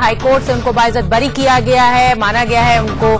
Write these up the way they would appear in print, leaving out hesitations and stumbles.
High court से उनको बाइज्जत बरी किया गया है। माना गया है उनको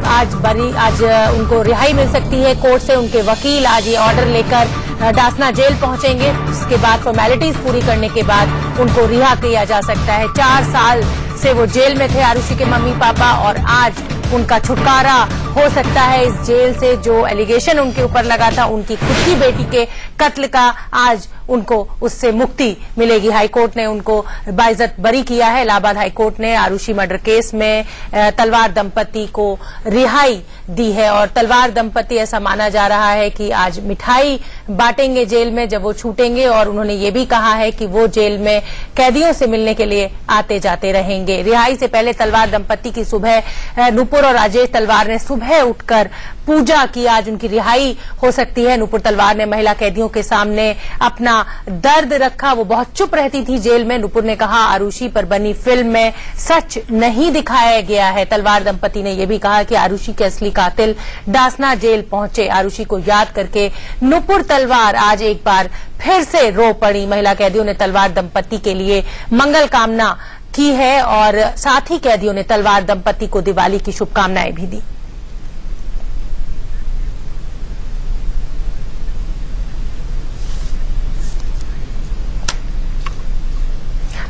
आज उनको रिहाई मिल सकती है कोर्ट से। उनके वकील आज ये ऑर्डर लेकर डासना जेल पहुंचेंगे। उसके बाद फॉर्मेलिटीज पूरी करने के बाद उनको रिहा किया जा सकता है। 4 साल से वो जेल में थे आरुषि के मम्मी पापा, और आज उनका छुटकारा हो सकता है इस जेल से। जो एलिगेशन उनके ऊपर लगा था उनकी खुद की बेटी के कत्ल का, आज उनको उससे मुक्ति मिलेगी। हाईकोर्ट ने उनको बाइज्जत बरी किया है। इलाहाबाद हाईकोर्ट ने आरुषि मर्डर केस में तलवार दंपति को रिहाई दी है, और तलवार दंपति ऐसा माना जा रहा है कि आज मिठाई बांटेंगे जेल में जब वो छूटेंगे, और उन्होंने ये भी कहा है कि वो जेल में कैदियों से मिलने के लिए आते जाते रहेंगे। रिहाई से पहले तलवार दंपति की सुबह नूपुर और राजेश तलवार ने सुबह उठकर पूजा की। आज उनकी रिहाई हो सकती है। नूपुर तलवार ने महिला कैदियों के सामने अपना दर्द रखा। वो बहुत चुप रहती थी जेल में। नूपुर ने कहा आरुषि पर बनी फिल्म में सच नहीं दिखाया गया है। तलवार दंपति ने यह भी कहा कि आरुषि के असली कातिल डासना जेल पहुंचे। आरुषि को याद करके नूपुर तलवार आज एक बार फिर से रो पड़ी। महिला कैदियों ने तलवार दंपति के लिए मंगल कामना की है, और साथ ही कैदियों ने तलवार दंपति को दिवाली की शुभकामनाएं भी दी।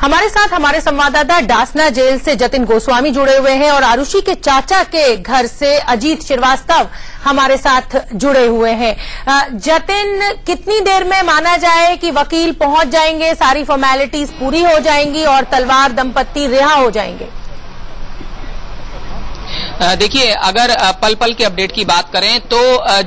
हमारे साथ हमारे संवाददाता डासना जेल से जतिन गोस्वामी जुड़े हुए हैं, और आरुषि के चाचा के घर से अजीत श्रीवास्तव हमारे साथ जुड़े हुए हैं। जतिन, कितनी देर में माना जाए कि वकील पहुंच जाएंगे, सारी फॉर्मेलिटीज पूरी हो जाएंगी और तलवार दंपति रिहा हो जाएंगे? देखिए, अगर पल पल के अपडेट की बात करें तो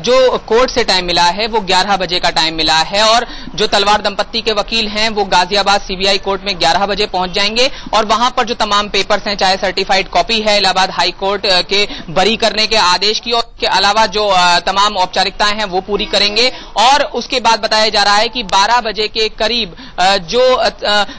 जो कोर्ट से टाइम मिला है वो 11 बजे का टाइम मिला है, और जो तलवार दंपत्ति के वकील हैं वो गाजियाबाद सीबीआई कोर्ट में 11 बजे पहुंच जाएंगे, और वहां पर जो तमाम पेपर्स हैं, चाहे सर्टिफाइड कॉपी है इलाहाबाद हाई कोर्ट के बरी करने के आदेश की, और उसके अलावा जो तमाम औपचारिकताएं हैं वो पूरी करेंगे। और उसके बाद बताया जा रहा है कि 12 बजे के करीब जो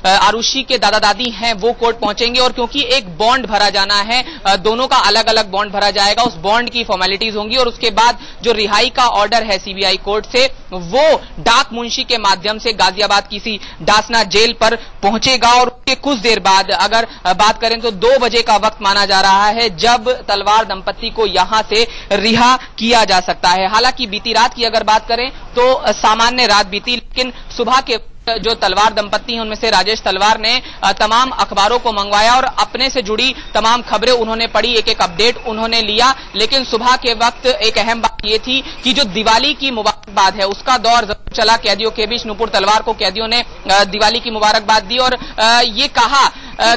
आरुषि के दादा दादी हैं वो कोर्ट पहुंचेंगे, और क्योंकि एक बॉन्ड भरा जाना है, दोनों का अलग अलग बॉन्ड भरा जाएगा, उस बॉन्ड की फॉर्मेलिटीज होंगी, और उसके बाद जो रिहाई का ऑर्डर है सीबीआई कोर्ट से वो डाक मुंशी के माध्यम से गाजियाबाद किसी डासना जेल पर पहुंचेगा। और उसके कुछ देर बाद अगर बात करें तो 2 बजे का वक्त माना जा रहा है जब तलवार दंपत्ति को यहां से रिहा किया जा सकता है। हालांकि बीती रात की अगर बात करें तो सामान्य रात बीती, लेकिन सुबह के जो तलवार दंपत्ति हैं उनमें से राजेश तलवार ने तमाम अखबारों को मंगवाया और अपने से जुड़ी तमाम खबरें उन्होंने पढ़ी, एक एक अपडेट उन्होंने लिया। लेकिन सुबह के वक्त एक अहम बात ये थी कि जो दिवाली की मुबारकबाद है उसका दौर चला कैदियों के बीच। नूपुर तलवार को कैदियों ने दिवाली की मुबारकबाद दी और ये कहा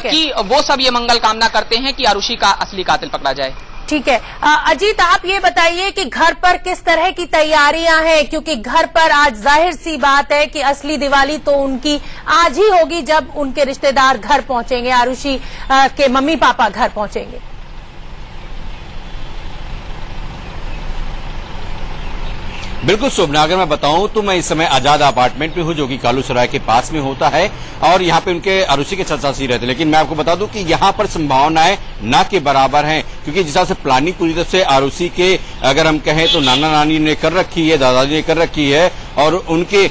कि वो सब ये मंगल कामना करते हैं कि आरुषि का असली कातिल पकड़ा जाए। ठीक है अजीत, आप ये बताइए कि घर पर किस तरह की तैयारियां हैं, क्योंकि घर पर आज जाहिर सी बात है कि असली दिवाली तो उनकी आज ही होगी जब उनके रिश्तेदार घर पहुंचेंगे, आरुषि के मम्मी पापा घर पहुंचेंगे। बिल्कुल शोभना, अगर मैं बताऊं तो मैं इस समय आजाद अपार्टमेंट में हूं जो कि कालू सराय के पास में होता है, और यहाँ पे उनके आरुषि के चाचा जी रहते हैं। लेकिन मैं आपको बता दूं कि यहाँ पर संभावनाएं ना के बराबर हैं, क्योंकि जिस तरह से प्लानिंग पूरी तरह से आरुषि के अगर हम कहें तो नाना नानी ने कर रखी है, दादाजी ने कर रखी है, और उनके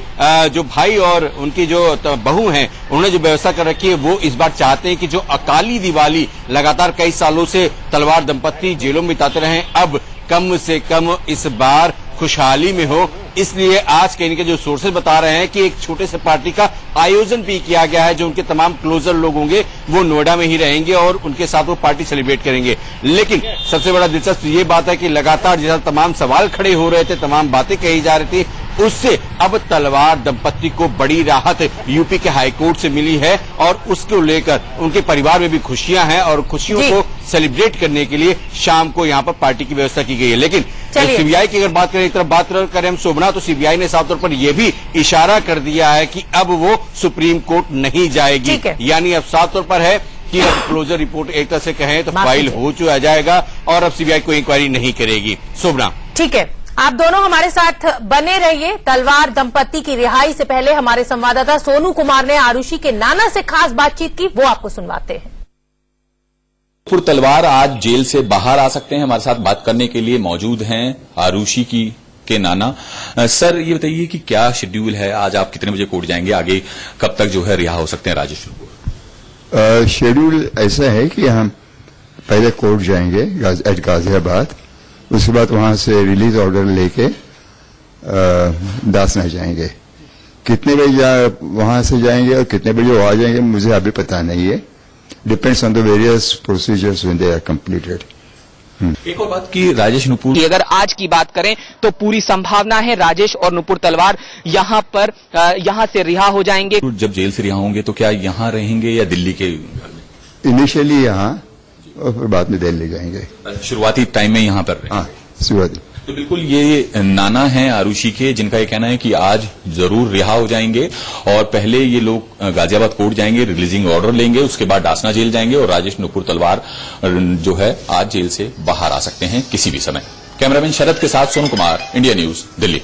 जो भाई और उनकी जो बहू हैं उन्होंने जो व्यवस्था कर रखी है, वो इस बार चाहते हैं कि जो अकाली दिवाली लगातार कई सालों से तलवार दंपत्ति जेलों में बिताते रहे, अब कम से कम इस बार खुशहाली में हो। इसलिए आज कहीं के जो सोर्सेज बता रहे हैं कि एक छोटे से पार्टी का आयोजन भी किया गया है, जो उनके तमाम क्लोजर लोग होंगे वो नोएडा में ही रहेंगे और उनके साथ वो पार्टी सेलिब्रेट करेंगे। लेकिन सबसे बड़ा दिलचस्प ये बात है कि लगातार जैसा तमाम सवाल खड़े हो रहे थे, तमाम बातें कही जा रही थी, उससे अब तलवार दंपत्ति को बड़ी राहत यूपी के हाईकोर्ट से मिली है, और उसको लेकर उनके परिवार में भी खुशियां हैं, और खुशियों को सेलिब्रेट करने के लिए शाम को यहाँ पर पार्टी की व्यवस्था की गई है। लेकिन सीबीआई की अगर बात करें, एक तरफ बात करें हम शोभना, तो सीबीआई ने साफ तौर पर यह भी इशारा कर दिया है कि अब वो सुप्रीम कोर्ट नहीं जाएगी, यानी अब साफ तौर पर है कि अब क्लोजर रिपोर्ट एक तरह से कहें तो फाइल हो चुका जाएगा और अब सीबीआई कोई इंक्वायरी नहीं करेगी। शोभना, ठीक है, आप दोनों हमारे साथ बने रहिए। तलवार दंपत्ति की रिहाई से पहले हमारे संवाददाता सोनू कुमार ने आरुषि के नाना से खास बातचीत की, वो आपको सुनवाते हैं। नूपुर तलवार आज जेल से बाहर आ सकते हैं, हमारे साथ बात करने के लिए मौजूद हैं आरुषि के नाना। सर ये बताइए कि क्या शेड्यूल है, आज आप कितने बजे कोर्ट जाएंगे, आगे कब तक जो है रिहा हो सकते हैं राजेश? शेड्यूल ऐसा है कि हम पहले कोर्ट जाएंगे गाजियाबाद, उसके बाद वहां से रिलीज ऑर्डर लेके दासना जाएंगे। कितने बजे वहां से जाएंगे और कितने बजे वो आ जाएंगे मुझे अभी पता नहीं है। Depends on the various procedures when they are completed. एक और बात कि राजेश नुपुर कि अगर आज की बात करें तो पूरी संभावना है राजेश और नुपुर तलवार यहां से रिहा हो जाएंगे। जब जेल से रिहा होंगे तो क्या यहां रहेंगे या दिल्ली के घर में? इनिशियली यहां और फिर बाद में दिल्ली जाएंगे। शुरुआती टाइम में यहां पर? हाँ, शुरुआती। तो बिल्कुल ये नाना हैं आरुषि के, जिनका ये कहना है कि आज जरूर रिहा हो जाएंगे और पहले ये लोग गाजियाबाद कोर्ट जाएंगे, रिलीजिंग ऑर्डर लेंगे, उसके बाद डासना जेल जाएंगे और राजेश नुपुर तलवार जो है आज जेल से बाहर आ सकते हैं किसी भी समय। कैमरामैन शरद के साथ सोनू कुमार, इंडिया न्यूज, दिल्ली।